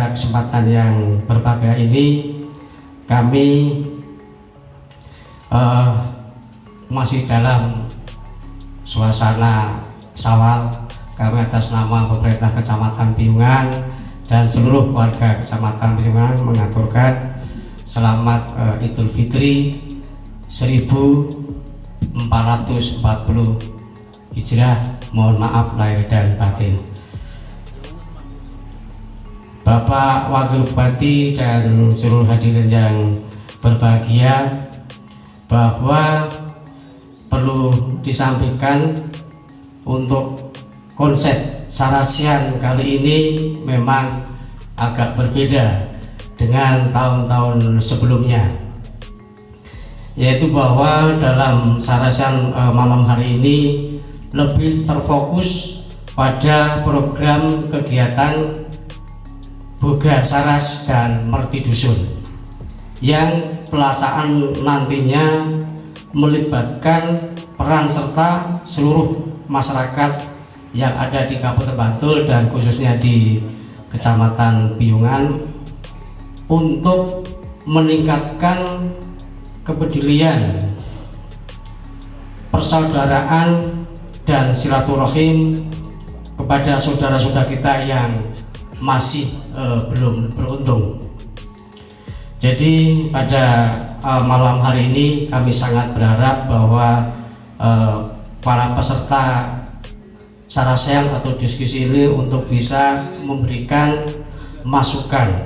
pada kesempatan yang berbahagia ini kami masih dalam suasana Syawal. Kami atas nama pemerintah Kecamatan Piungan dan seluruh warga Kecamatan Piungan mengaturkan selamat Idul Fitri 1440 Hijrah. Mohon maaf lahir dan batin. Bapak Wakil Bupati dan seluruh hadirin yang berbahagia, bahwa perlu disampaikan untuk konsep Sarasian kali ini memang agak berbeda dengan tahun-tahun sebelumnya, yaitu bahwa dalam Sarasian malam hari ini lebih terfokus pada program kegiatan Boga Saras dan Merti Dusun yang pelaksanaan nantinya melibatkan peran serta seluruh masyarakat yang ada di Kabupaten Bantul dan khususnya di Kecamatan Piungan untuk meningkatkan kepedulian, persaudaraan dan silaturahim kepada saudara-saudara kita yang masih belum beruntung. Jadi pada malam hari ini kami sangat berharap bahwa para peserta Sarasian atau diskusi ini untuk bisa memberikan masukan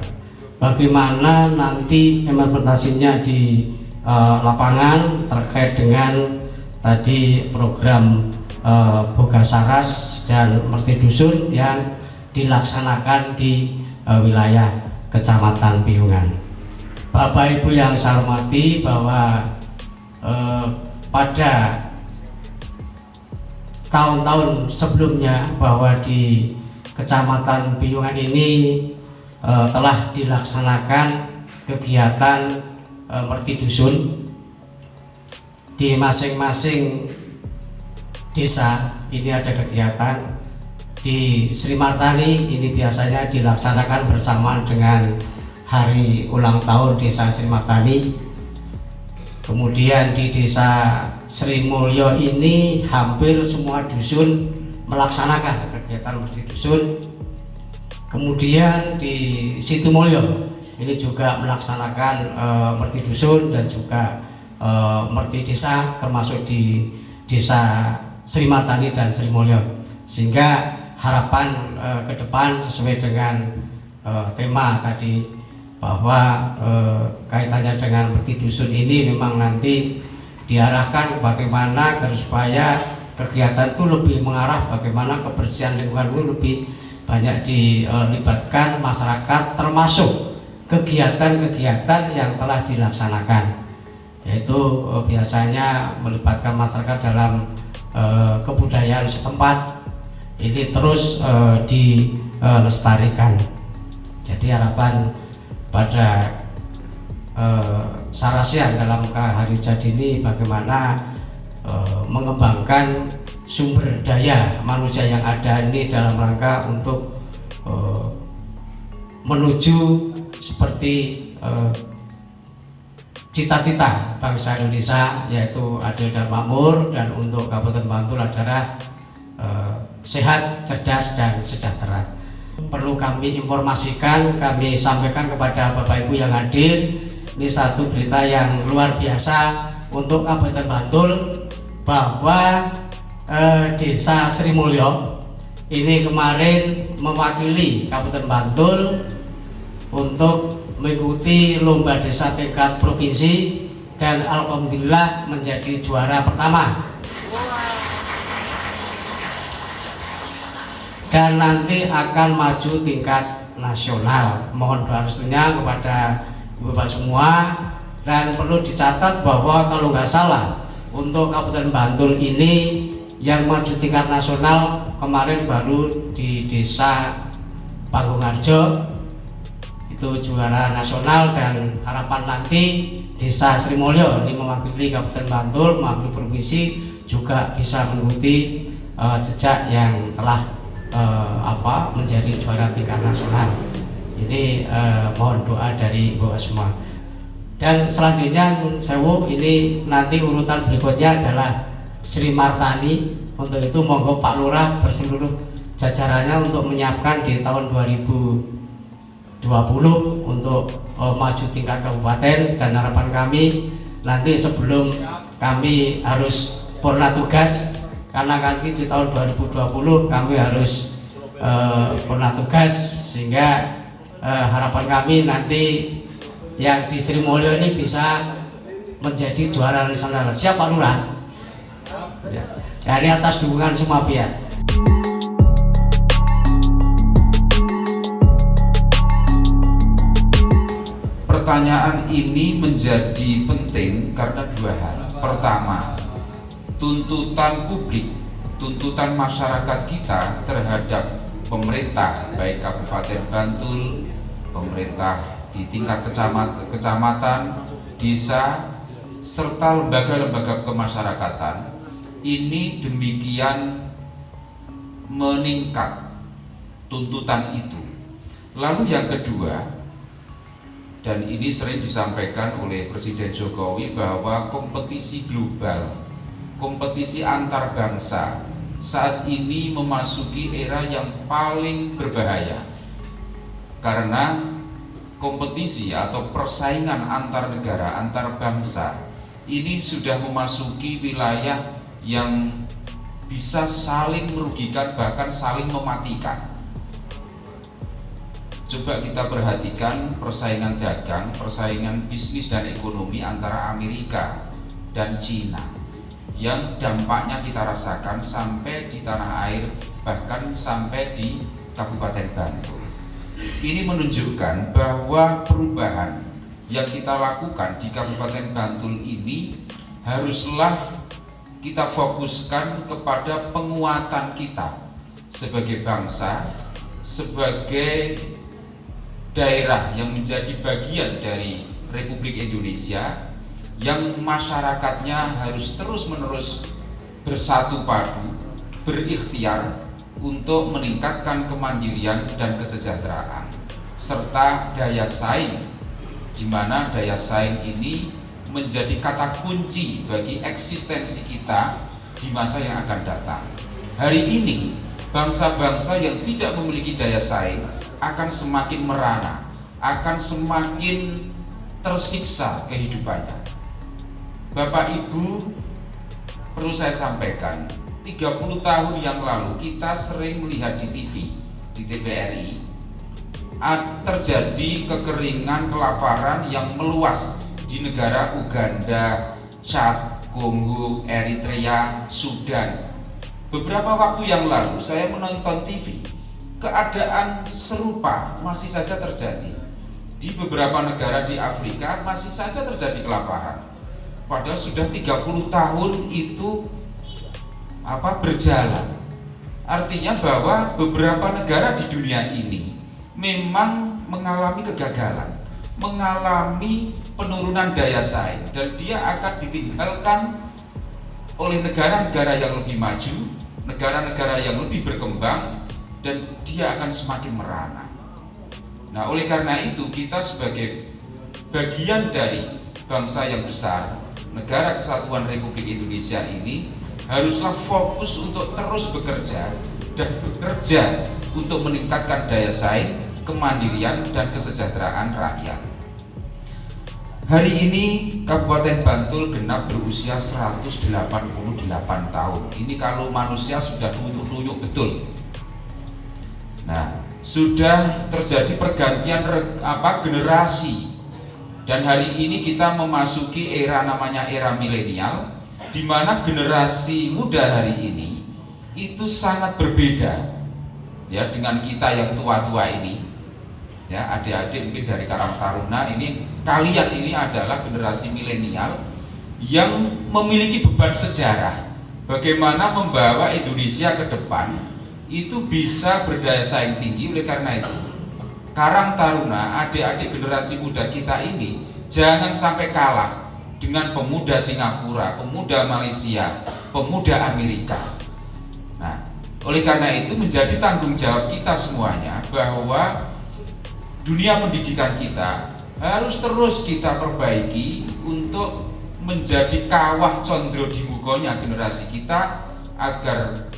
bagaimana nanti implementasinya di lapangan terkait dengan tadi program Boga Saras dan Merti Dusun yang dilaksanakan di wilayah Kecamatan Piungan. Bapak Ibu yang saya hormati, bahwa pada tahun-tahun sebelumnya bahwa di Kecamatan Piungan ini telah dilaksanakan kegiatan Merti Dusun di masing-masing desa. Ini ada kegiatan di Sri Martani, ini biasanya dilaksanakan bersamaan dengan hari ulang tahun desa Sri Martani. Kemudian di desa Sri Mulyo ini hampir semua dusun melaksanakan kegiatan Merti Dusun. Kemudian di Situmulyo ini juga melaksanakan Merti Dusun dan juga Merti Desa, termasuk di desa Sri Martani dan Sri Mulyo. Sehingga harapan ke depan sesuai dengan tema tadi, bahwa kaitannya dengan Merti Dusun ini memang nanti diarahkan bagaimana agar supaya kegiatan itu lebih mengarah bagaimana kebersihan lingkungan itu lebih banyak dilibatkan masyarakat, termasuk kegiatan-kegiatan yang telah dilaksanakan, yaitu biasanya melibatkan masyarakat dalam kebudayaan setempat. Ini terus dilestarikan. Jadi harapan pada Sarasian dalam hari jadi ini bagaimana mengembangkan sumber daya manusia yang ada ini dalam rangka untuk menuju seperti cita-cita bangsa Indonesia, yaitu adil dan makmur, dan untuk Kabupaten Bantul adalah sehat, cerdas, dan sejahtera. Perlu kami informasikan, kami sampaikan kepada Bapak Ibu yang hadir, ini satu berita yang luar biasa untuk Kabupaten Bantul, bahwa desa Sri Mulyo ini kemarin mewakili Kabupaten Bantul untuk mengikuti lomba desa tingkat provinsi dan alhamdulillah menjadi juara pertama. Dan nanti akan maju tingkat nasional. Mohon doa restunya kepada Bapak semua, dan perlu dicatat bahwa kalau nggak salah untuk Kabupaten Bantul ini yang maju tingkat nasional kemarin baru di desa Panggungarjo itu juara nasional, dan harapan nanti desa Sri Mulyo ini mewakili Kabupaten Bantul, mewakili provinsi juga bisa mengikuti jejak yang telah menjadi juara tingkat nasional. Ini mohon doa dari Bapak semua. Dan selanjutnya Sewu, ini nanti urutan berikutnya adalah Sri Martani. Untuk itu monggo Pak Lurah berseluruh jajarannya untuk menyiapkan di tahun 2020 untuk maju tingkat kabupaten. Dan harapan kami nanti sebelum kami harus purna tugas, karena nanti di tahun 2020 kami harus purna tugas, sehingga harapan kami nanti yang di Sri Mulyo ini bisa menjadi juara nasional. Siap Pak Lurah? Ya. Ya, ini atas dukungan semua pihak. Pertanyaan ini menjadi penting karena dua hal. Pertama, tuntutan publik, tuntutan masyarakat kita terhadap pemerintah, baik Kabupaten Bantul, pemerintah di tingkat kecamatan, desa, serta lembaga-lembaga kemasyarakatan ini demikian meningkat tuntutan itu. Lalu yang kedua, dan ini sering disampaikan oleh Presiden Jokowi, bahwa kompetisi global, kompetisi antar bangsa saat ini memasuki era yang paling berbahaya, karena kompetisi atau persaingan antar negara, antar bangsa ini sudah memasuki wilayah yang bisa saling merugikan, bahkan saling mematikan. Coba kita perhatikan persaingan dagang, persaingan bisnis dan ekonomi antara Amerika dan Cina yang dampaknya kita rasakan sampai di tanah air, bahkan sampai di Kabupaten Bantul. Ini menunjukkan bahwa perubahan yang kita lakukan di Kabupaten Bantul ini haruslah kita fokuskan kepada penguatan kita sebagai bangsa, sebagai daerah yang menjadi bagian dari Republik Indonesia, yang masyarakatnya harus terus-menerus bersatu padu, berikhtiar untuk meningkatkan kemandirian dan kesejahteraan serta daya saing, di mana daya saing ini menjadi kata kunci bagi eksistensi kita di masa yang akan datang. Hari ini bangsa-bangsa yang tidak memiliki daya saing akan semakin merana, akan semakin tersiksa kehidupannya. Bapak Ibu, perlu saya sampaikan, 30 tahun yang lalu kita sering melihat di TV, di TVRI, terjadi kekeringan, kelaparan yang meluas di negara Uganda, Chad, Kongo, Eritrea, Sudan. Beberapa waktu yang lalu saya menonton TV, keadaan serupa masih saja terjadi. Di beberapa negara di Afrika masih saja terjadi kelaparan. Padahal sudah 30 tahun itu berjalan. Artinya bahwa beberapa negara di dunia ini memang mengalami kegagalan, mengalami penurunan daya saing, dan dia akan ditinggalkan oleh negara-negara yang lebih maju, negara-negara yang lebih berkembang, dan dia akan semakin merana. Nah, oleh karena itu kita sebagai bagian dari bangsa yang besar, Negara Kesatuan Republik Indonesia ini haruslah fokus untuk terus bekerja dan bekerja untuk meningkatkan daya saing, kemandirian, dan kesejahteraan rakyat. Hari ini Kabupaten Bantul genap berusia 188 tahun. Ini kalau manusia sudah tuyuk-tuyuk betul. Nah, sudah terjadi pergantian generasi. Dan hari ini kita memasuki era namanya era milenial, di mana generasi muda hari ini itu sangat berbeda ya dengan kita yang tua-tua ini. Ya, adik-adik mungkin dari Karang Taruna ini, kalian ini adalah generasi milenial yang memiliki beban sejarah bagaimana membawa Indonesia ke depan itu bisa berdaya saing tinggi. Oleh karena itu, Karang Taruna, adik-adik generasi muda kita ini jangan sampai kalah dengan pemuda Singapura, pemuda Malaysia, pemuda Amerika. Nah, oleh karena itu menjadi tanggung jawab kita semuanya bahwa dunia pendidikan kita harus terus kita perbaiki untuk menjadi kawah condro di mukonya generasi kita, agar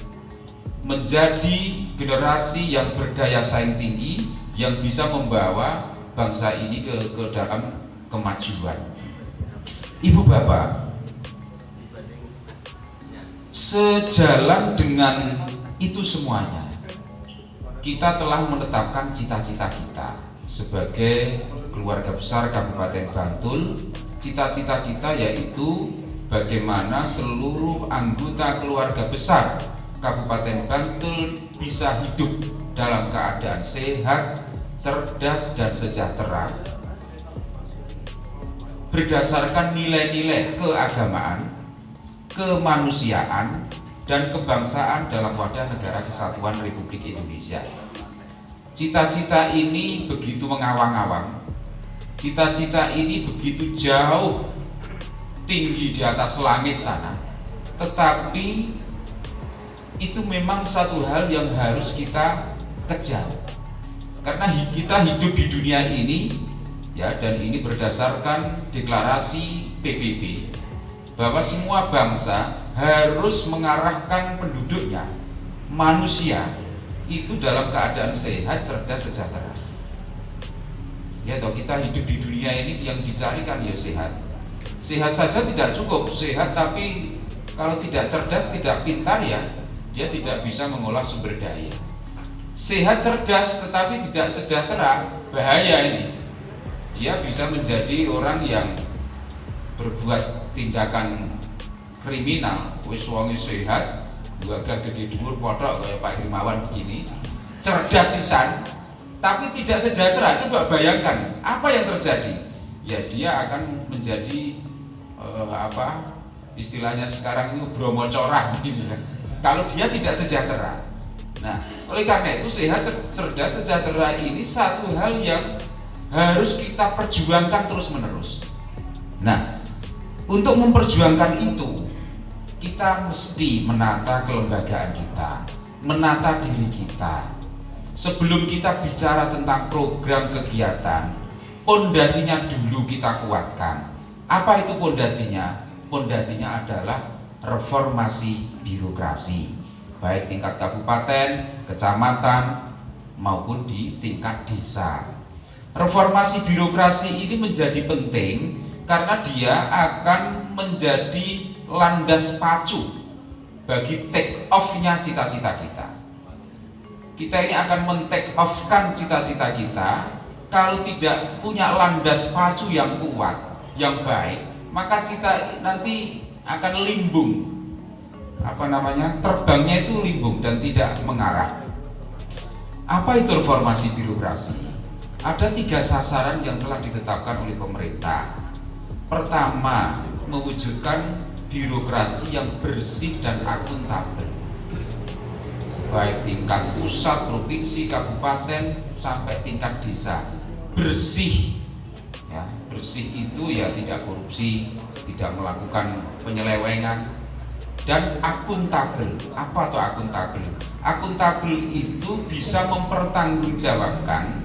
menjadi generasi yang berdaya saing tinggi, yang bisa membawa bangsa ini ke dalam kemajuan. Ibu bapak, sejalan dengan itu semuanya, kita telah menetapkan cita-cita kita sebagai keluarga besar Kabupaten Bantul. Cita-cita kita yaitu bagaimana seluruh anggota keluarga besar Kabupaten Bantul bisa hidup dalam keadaan sehat, cerdas, dan sejahtera berdasarkan nilai-nilai keagamaan, kemanusiaan, dan kebangsaan dalam wadah negara kesatuan Republik Indonesia. Cita-cita ini begitu mengawang-awang, cita-cita ini begitu jauh tinggi di atas langit sana, tetapi itu memang satu hal yang harus kita kejar, karena kita hidup di dunia ini ya, dan ini berdasarkan deklarasi PBB bahwa semua bangsa harus mengarahkan penduduknya, manusia itu dalam keadaan sehat, cerdas, sejahtera. Ya toh, kita hidup di dunia ini yang dicarikan ya sehat. Sehat saja tidak cukup, sehat tapi kalau tidak cerdas, tidak pintar ya dia tidak bisa mengolah sumber daya. Sehat cerdas tetapi tidak sejahtera, bahaya ini. Dia bisa menjadi orang yang berbuat tindakan kriminal. Wis wonge sehat, gagah gede dhuwur pothok kayak Pak Himawan begini, cerdas sisan tapi tidak sejahtera. Coba bayangkan apa yang terjadi. Ya dia akan menjadi istilahnya sekarang ini bromo corah begini ya, kalau dia tidak sejahtera. Nah, oleh karena itu sehat, cerdas, sejahtera ini satu hal yang harus kita perjuangkan terus-menerus. Nah, untuk memperjuangkan itu kita mesti menata kelembagaan kita, menata diri kita. Sebelum kita bicara tentang program kegiatan, pondasinya dulu kita kuatkan. Apa itu pondasinya? Pondasinya adalah reformasi birokrasi, baik tingkat kabupaten, kecamatan, maupun di tingkat desa. Reformasi birokrasi ini menjadi penting karena dia akan menjadi landas pacu bagi take off-nya cita-cita kita. Kita ini akan men-take off-kan cita-cita kita. Kalau tidak punya landas pacu yang kuat, yang baik, maka cita nanti akan limbung. Terbangnya itu limbung dan tidak mengarah. Apa itu reformasi birokrasi? Ada 3 sasaran yang telah ditetapkan oleh pemerintah. Pertama, mewujudkan birokrasi yang bersih dan akuntabel, baik tingkat pusat, provinsi, kabupaten, sampai tingkat desa. Bersih ya, bersih itu ya tidak korupsi, tidak melakukan penyelewengan, dan akuntabel. Apa itu akuntabel? Akuntabel itu bisa mempertanggungjawabkan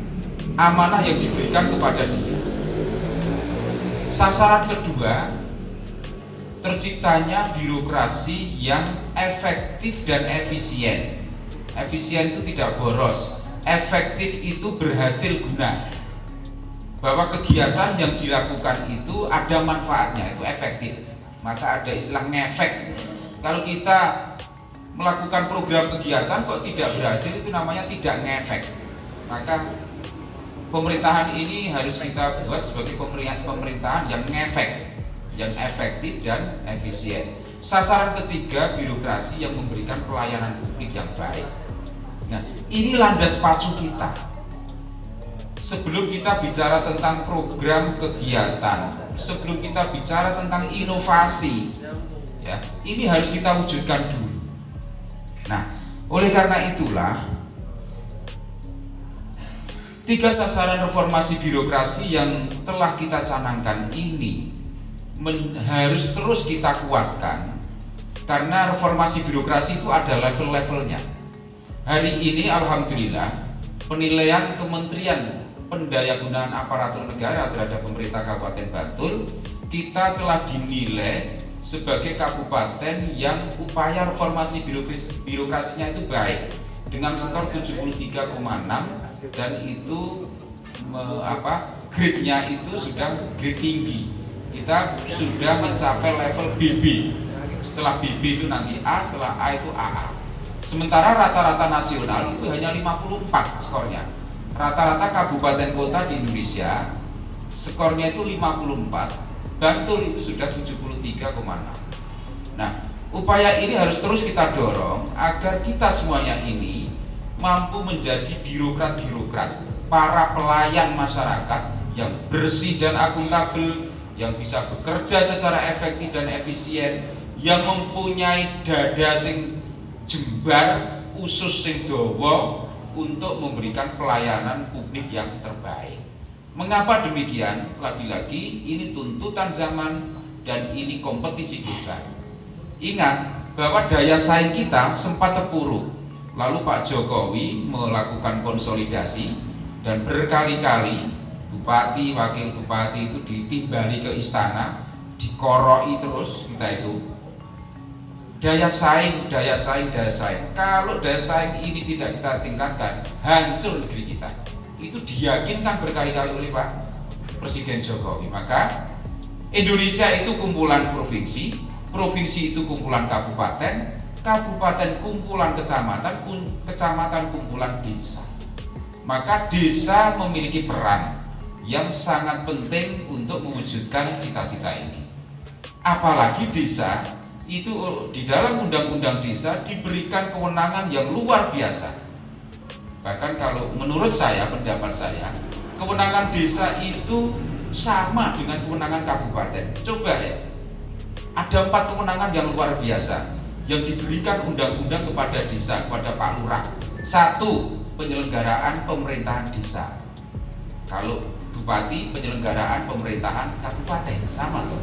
amanah yang diberikan kepada dia. Sasaran kedua, terciptanya birokrasi yang efektif dan efisien. Efisien itu tidak boros, efektif itu berhasil guna, bahwa kegiatan yang dilakukan itu ada manfaatnya, itu efektif. Maka ada istilah ngefek. Kalau kita melakukan program kegiatan kok tidak berhasil, itu namanya tidak ngefek. Maka pemerintahan ini harus kita buat sebagai pemerintahan yang ngefek, yang efektif dan efisien. Sasaran ketiga, birokrasi yang memberikan pelayanan publik yang baik. Nah, ini landas pacu kita. Sebelum kita bicara tentang program kegiatan, sebelum kita bicara tentang inovasi, ya, ini harus kita wujudkan dulu. Nah, oleh karena itulah 3 sasaran reformasi birokrasi yang telah kita canangkan ini harus terus kita kuatkan, karena reformasi birokrasi itu ada level-levelnya. Hari ini alhamdulillah penilaian Kementerian pendayagunaan aparatur negara terhadap pemerintah Kabupaten Bantul, kita telah dinilai sebagai kabupaten yang upaya reformasi birokrasinya itu baik dengan skor 73,6 dan itu grade-nya itu sudah grade tinggi. Kita sudah mencapai level BB. Setelah BB itu nanti A, setelah A itu AA. Sementara rata-rata nasional itu hanya 54 skornya. Rata-rata kabupaten kota di Indonesia skornya itu 54, Bantul itu sudah 73,6. Nah, upaya ini harus terus kita dorong agar kita semuanya ini mampu menjadi birokrat-birokrat, para pelayan masyarakat yang bersih dan akuntabel, yang bisa bekerja secara efektif dan efisien, yang mempunyai dada sing jembar, usus sing dawa untuk memberikan pelayanan publik yang terbaik. Mengapa demikian? Lagi-lagi ini tuntutan zaman dan ini kompetisi global. Ingat bahwa daya saing kita sempat terpuruk. Lalu Pak Jokowi melakukan konsolidasi dan berkali-kali bupati, wakil bupati itu ditimbali ke istana, dikoroi terus kita itu. Daya saing. Kalau daya saing ini tidak kita tingkatkan, hancur negeri kita. Itu diyakinkan berkali-kali oleh Pak Presiden Jokowi. Maka Indonesia itu kumpulan provinsi, provinsi itu kumpulan kabupaten, kabupaten kumpulan kecamatan, kecamatan kumpulan desa. Maka desa memiliki peran yang sangat penting untuk mewujudkan cita-cita ini. Apalagi desa itu di dalam undang-undang desa diberikan kewenangan yang luar biasa. Bahkan kalau menurut saya, pendapat saya, kewenangan desa itu sama dengan kewenangan kabupaten. Coba ya, ada 4 kewenangan yang luar biasa yang diberikan undang-undang kepada desa, kepada Pak Lurah. 1. Penyelenggaraan pemerintahan desa. Kalau bupati, penyelenggaraan pemerintahan kabupaten, sama tuh.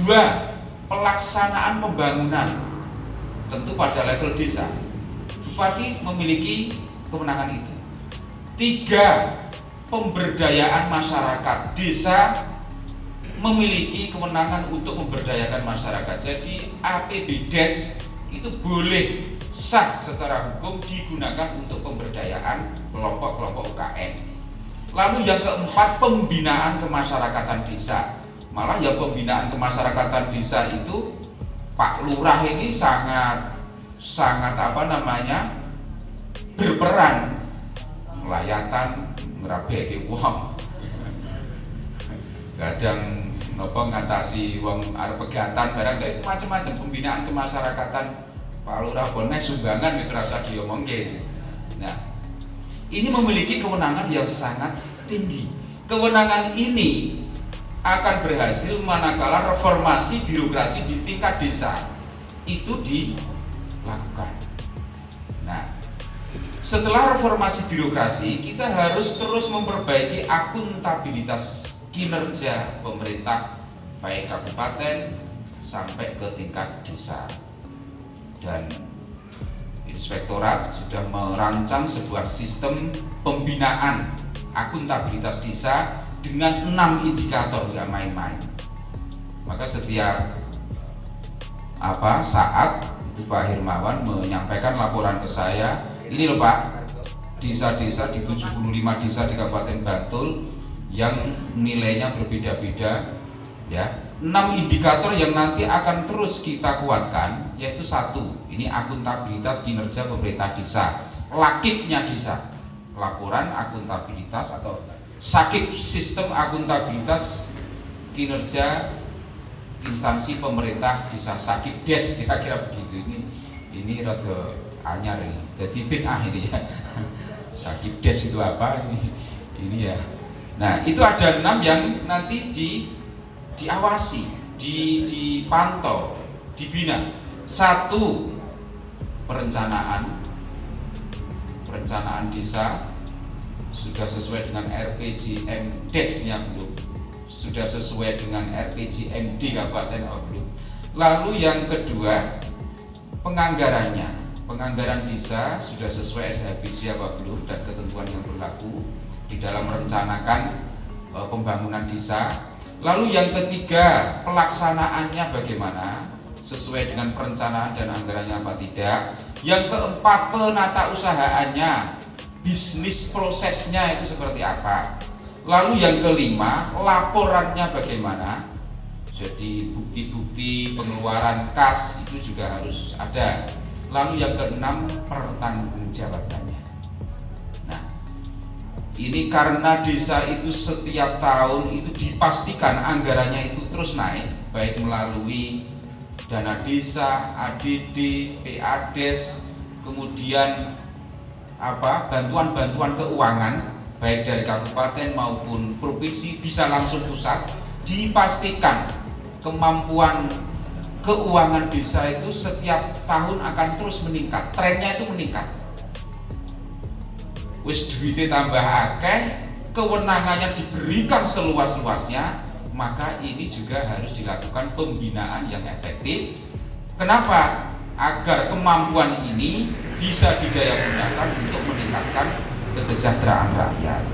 2. Pelaksanaan pembangunan, tentu pada level desa. Bupati memiliki kewenangan itu. 3. Pemberdayaan masyarakat. Desa memiliki kewenangan untuk memberdayakan masyarakat. Jadi APBDes itu boleh sah secara hukum digunakan untuk pemberdayaan kelompok-kelompok UKM. Lalu yang keempat, pembinaan kemasyarakatan desa. Malah yang pembinaan kemasyarakatan desa itu Pak Lurah ini sangat berperan melayatan, ngerabeke wong. Kadang ngatasi wong arep pegatan barang dari macam-macam pembinaan kemasyarakatan Pak Lurah bonek sumbangan wis rasa diomongke. Nah, ini memiliki kewenangan yang sangat tinggi. Kewenangan ini akan berhasil manakala reformasi birokrasi di tingkat desa itu dilakukan. Nah, setelah reformasi birokrasi, kita harus terus memperbaiki akuntabilitas kinerja pemerintah baik kabupaten sampai ke tingkat desa. Dan Inspektorat sudah merancang sebuah sistem pembinaan akuntabilitas desa dengan 6 indikator, nggak main-main. Maka setiap saat itu Pak Hermawan menyampaikan laporan ke saya, ini loh Pak, desa-desa di 75 desa di Kabupaten Bantul yang nilainya berbeda-beda ya. 6 indikator yang nanti akan terus kita kuatkan, yaitu 1, ini akuntabilitas kinerja pemerintah desa, lakibnya desa, laporan akuntabilitas atau sakit sistem akuntabilitas kinerja instansi pemerintah desa, sakit des, kira-kira begitu. Ini rada anyar ini, jadi bid'ah ini ya. Sakit des itu apa ini ya. Nah, itu ada 6 yang nanti diawasi, dipantau, dibina. 1, perencanaan desa sudah sesuai dengan RPJM Des-nya belum, sudah sesuai dengan RPJMD Kabupaten belum. Lalu yang kedua, penganggaran desa sudah sesuai SHBC apa belum dan ketentuan yang berlaku. di dalam merencanakan pembangunan desa. Lalu yang ketiga, pelaksanaannya bagaimana, sesuai dengan perencanaan dan anggarannya apa tidak. Yang keempat, penata usahaannya, bisnis prosesnya itu seperti apa. Lalu yang kelima, laporannya bagaimana. Jadi bukti-bukti pengeluaran kas itu juga harus ada. Lalu yang keenam, pertanggungjawabannya. Nah, ini karena desa itu setiap tahun itu dipastikan anggarannya itu terus naik, baik melalui dana desa, ADD, PADES, kemudian bantuan-bantuan keuangan baik dari kabupaten maupun provinsi bisa langsung pusat. Dipastikan kemampuan keuangan desa itu setiap tahun akan terus meningkat, trennya itu meningkat. Wis duitnya tambah akeh, kewenangannya diberikan seluas-luasnya, maka ini juga harus dilakukan pembinaan yang efektif. Kenapa? Agar kemampuan ini bisa didayagunakan untuk meningkatkan kesejahteraan rakyat.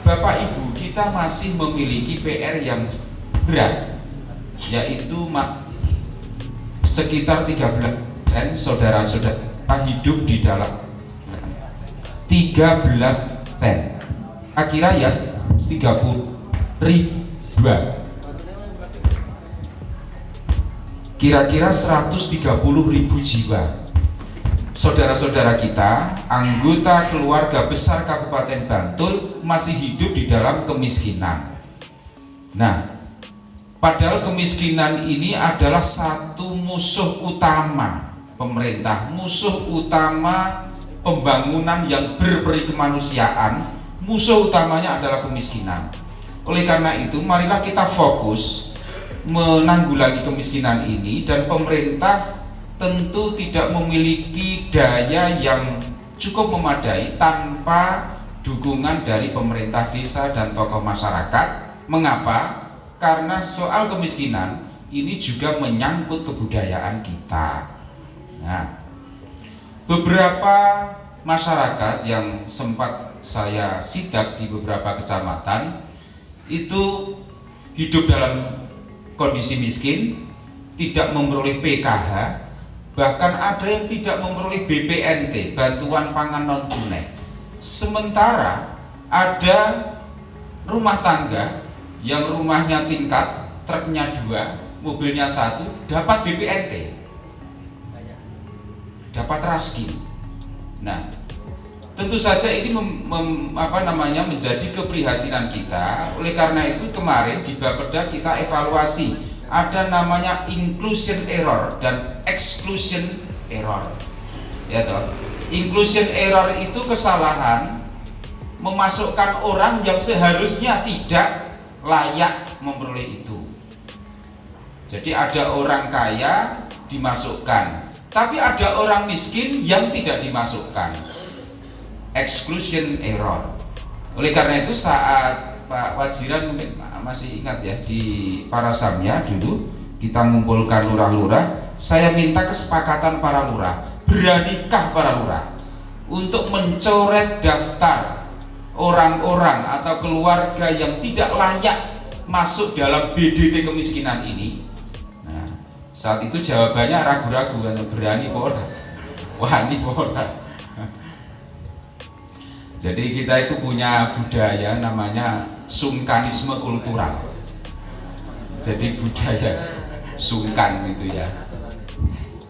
Bapak Ibu, kita masih memiliki PR yang berat, yaitu sekitar 13% saudara-saudara hidup di dalam 13%. Kira ya 30.000, kira-kira 130.000 jiwa saudara-saudara kita, anggota keluarga besar Kabupaten Bantul masih hidup di dalam kemiskinan. Nah, padahal kemiskinan ini adalah satu musuh utama pemerintah, musuh utama pembangunan yang berperi kemanusiaan. Musuh utamanya adalah kemiskinan. Oleh karena itu, marilah kita fokus menanggulangi kemiskinan ini, dan pemerintah tentu tidak memiliki daya yang cukup memadai tanpa dukungan dari pemerintah desa dan tokoh masyarakat. Mengapa? Karena soal kemiskinan ini juga menyangkut kebudayaan kita. Nah, beberapa masyarakat yang sempat saya sidak di beberapa kecamatan itu hidup dalam kondisi miskin, tidak memperoleh PKH, bahkan ada yang tidak memperoleh BPNT, bantuan pangan non tunai. Sementara ada rumah tangga yang rumahnya tingkat, truknya 2, mobilnya 1, dapat BPNT, dapat raski. Nah, tentu saja ini menjadi keprihatinan kita. Oleh karena itu kemarin di Bapeda kita evaluasi, ada namanya inclusion error dan exclusion error. Ya toh. Inclusion error itu kesalahan memasukkan orang yang seharusnya tidak layak memperoleh itu. Jadi ada orang kaya dimasukkan, tapi ada orang miskin yang tidak dimasukkan. Exclusion error. Oleh karena itu saat Pak Wajiran mungkin masih ingat ya, di Parasamnya dulu kita mengumpulkan lurah-lurah, saya minta kesepakatan para lurah, beranikah para lurah untuk mencoret daftar orang-orang atau keluarga yang tidak layak masuk dalam BDT kemiskinan ini. Nah, saat itu jawabannya ragu-ragu, kan, berani pora, wani pora. Jadi kita itu punya budaya namanya sungkanisme kultural. Jadi budaya sungkan gitu ya.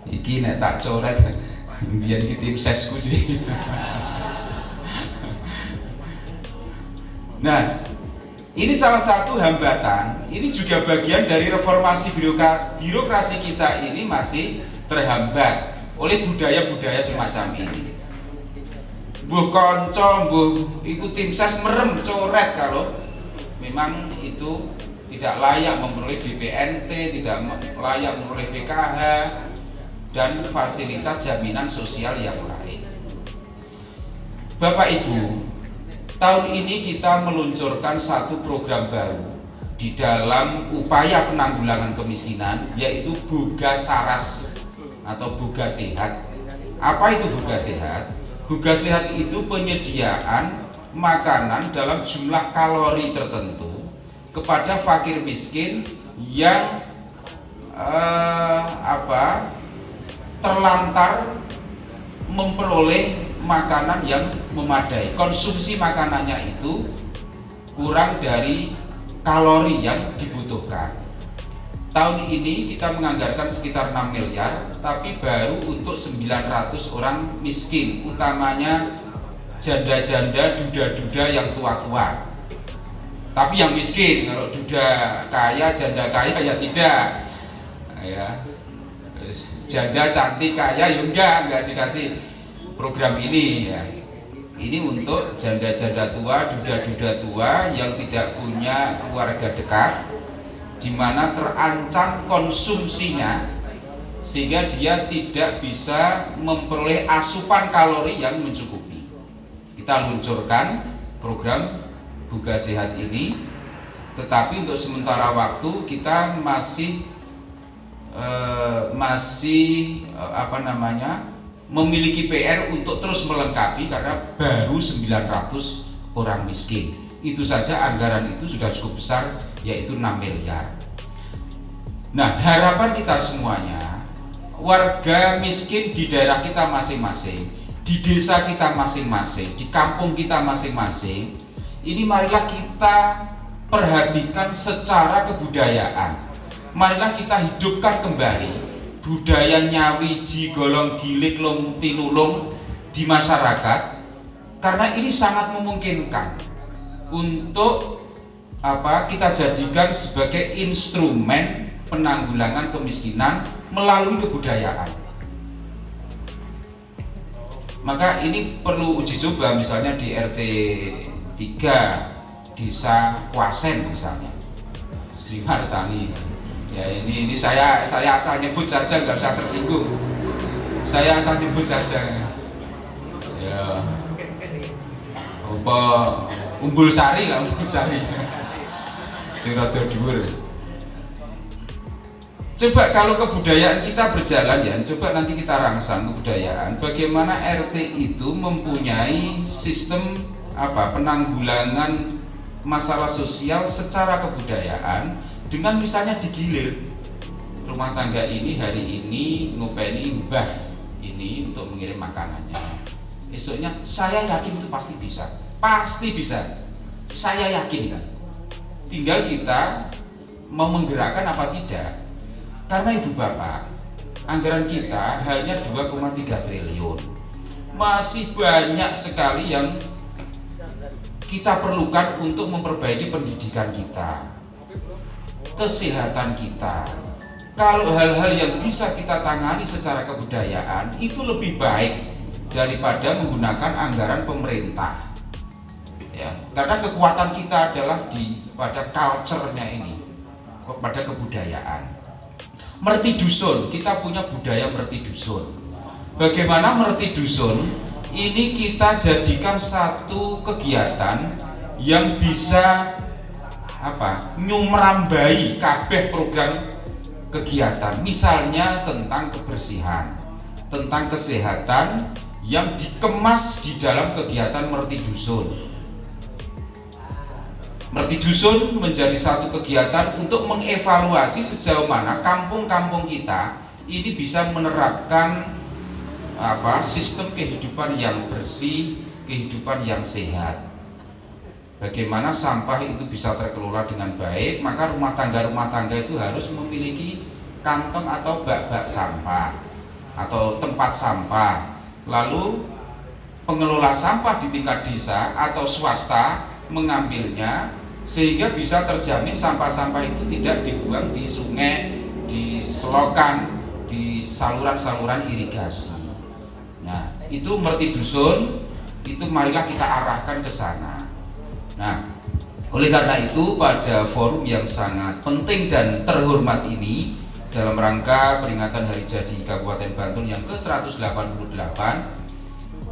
Iki nek tak coret biar kita tim sesku sih. Nah, ini salah satu hambatan. Ini juga bagian dari reformasi birokrasi kita ini masih terhambat oleh budaya-budaya semacam ini. Mbuh konco, mbuh ikut tim ses merem coret kalau memang itu tidak layak memperoleh BPNT, tidak layak memperoleh PKH dan fasilitas jaminan sosial yang lain. Bapak Ibu, tahun ini kita meluncurkan satu program baru di dalam upaya penanggulangan kemiskinan, yaitu Boga Saras atau Boga Sehat. Apa itu Boga Sehat? Boga Sehat itu penyediaan makanan dalam jumlah kalori tertentu kepada fakir miskin yang terlantar memperoleh makanan yang memadai. Konsumsi makanannya itu kurang dari kalori yang dibutuhkan. Tahun ini kita menganggarkan sekitar 6 miliar, tapi baru untuk 900 orang miskin, utamanya janda-janda, duda-duda yang tua-tua. Tapi yang miskin, kalau duda kaya, janda kaya ya tidak. Ya. Janda cantik kaya ya enggak dikasih program ini ya. Ini untuk janda-janda tua, duda-duda tua yang tidak punya keluarga dekat, di mana terancam konsumsinya sehingga dia tidak bisa memperoleh asupan kalori yang mencukupi. Kita luncurkan program Buka Sehat ini, tetapi untuk sementara waktu kita masih memiliki PR untuk terus melengkapi karena baru 900 orang miskin. Itu saja anggaran itu sudah cukup besar, yaitu 6 miliar. Nah, harapan kita semuanya, warga miskin di daerah kita masing-masing, di desa kita masing-masing, di kampung kita masing-masing, ini marilah kita perhatikan secara kebudayaan. Marilah kita hidupkan kembali budaya nyawiji golong gilik lom tinulung di masyarakat, karena ini sangat memungkinkan untuk kita jadikan sebagai instrumen penanggulangan kemiskinan melalui kebudayaan. Maka ini perlu uji coba, misalnya di RT 3 Desa Kwasen misalnya, Sri Martani. Ya ini saya asal nyebut saja, nggak usah tersinggung. Saya asal nyebut saja. Ya. Umbul Sari lah, Umbul Sari. Sing rada dhuwur. Coba kalau kebudayaan kita berjalan ya, coba nanti kita rangsang kebudayaan. Bagaimana RT itu mempunyai sistem penanggulangan masalah sosial secara kebudayaan, dengan misalnya digilir rumah tangga ini hari ini ngopeni mbah ini untuk mengirim makanannya. Esoknya saya yakin itu pasti bisa. Saya yakin kan. Tinggal kita mau menggerakkan apa tidak. Karena ibu bapak, anggaran kita hanya 2,3 triliun. Masih banyak sekali yang kita perlukan untuk memperbaiki pendidikan kita, kesehatan kita. Kalau hal-hal yang bisa kita tangani secara kebudayaan itu lebih baik daripada menggunakan anggaran pemerintah. Ya, karena kekuatan kita adalah pada culture-nya ini, pada kebudayaan. Merti dusun, kita punya budaya merti dusun. Bagaimana merti dusun? Ini kita jadikan satu kegiatan yang bisa nyumrambai kabeh program kegiatan, misalnya tentang kebersihan, tentang kesehatan yang dikemas di dalam kegiatan merti dusun. Merti dusun menjadi satu kegiatan untuk mengevaluasi sejauh mana kampung-kampung kita ini bisa menerapkan sistem kehidupan yang bersih, kehidupan yang sehat. Bagaimana sampah itu bisa terkelola dengan baik, maka rumah tangga itu harus memiliki kantong atau bak-bak sampah atau tempat sampah. Lalu pengelola sampah di tingkat desa atau swasta mengambilnya sehingga bisa terjamin sampah-sampah itu tidak dibuang di sungai, di selokan, di saluran-saluran irigasi. Nah, itu merti dusun, itu marilah kita arahkan ke sana. Nah, oleh karena itu pada forum yang sangat penting dan terhormat ini, dalam rangka peringatan Hari Jadi Kabupaten Bantul yang ke-188,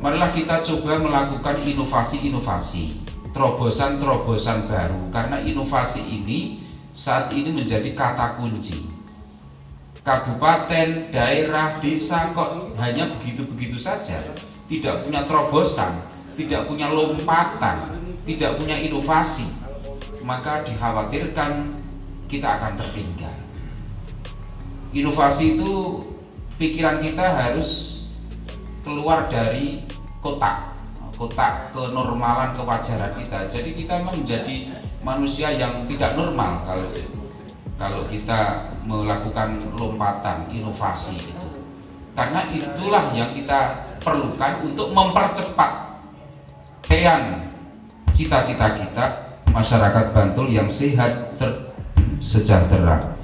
marilah kita coba melakukan inovasi-inovasi, terobosan-terobosan baru, karena inovasi ini saat ini menjadi kata kunci. Kabupaten, daerah, desa kok hanya begitu-begitu saja, tidak punya terobosan, tidak punya lompatan, tidak punya inovasi, maka dikhawatirkan kita akan tertinggal. Inovasi itu pikiran kita harus keluar dari kotak kenormalan, kewajaran kita. Jadi kita memang menjadi manusia yang tidak normal kalau kita melakukan lompatan inovasi itu. Karena itulah yang kita perlukan untuk mempercepat cita-cita kita masyarakat Bantul yang sehat, sejahtera.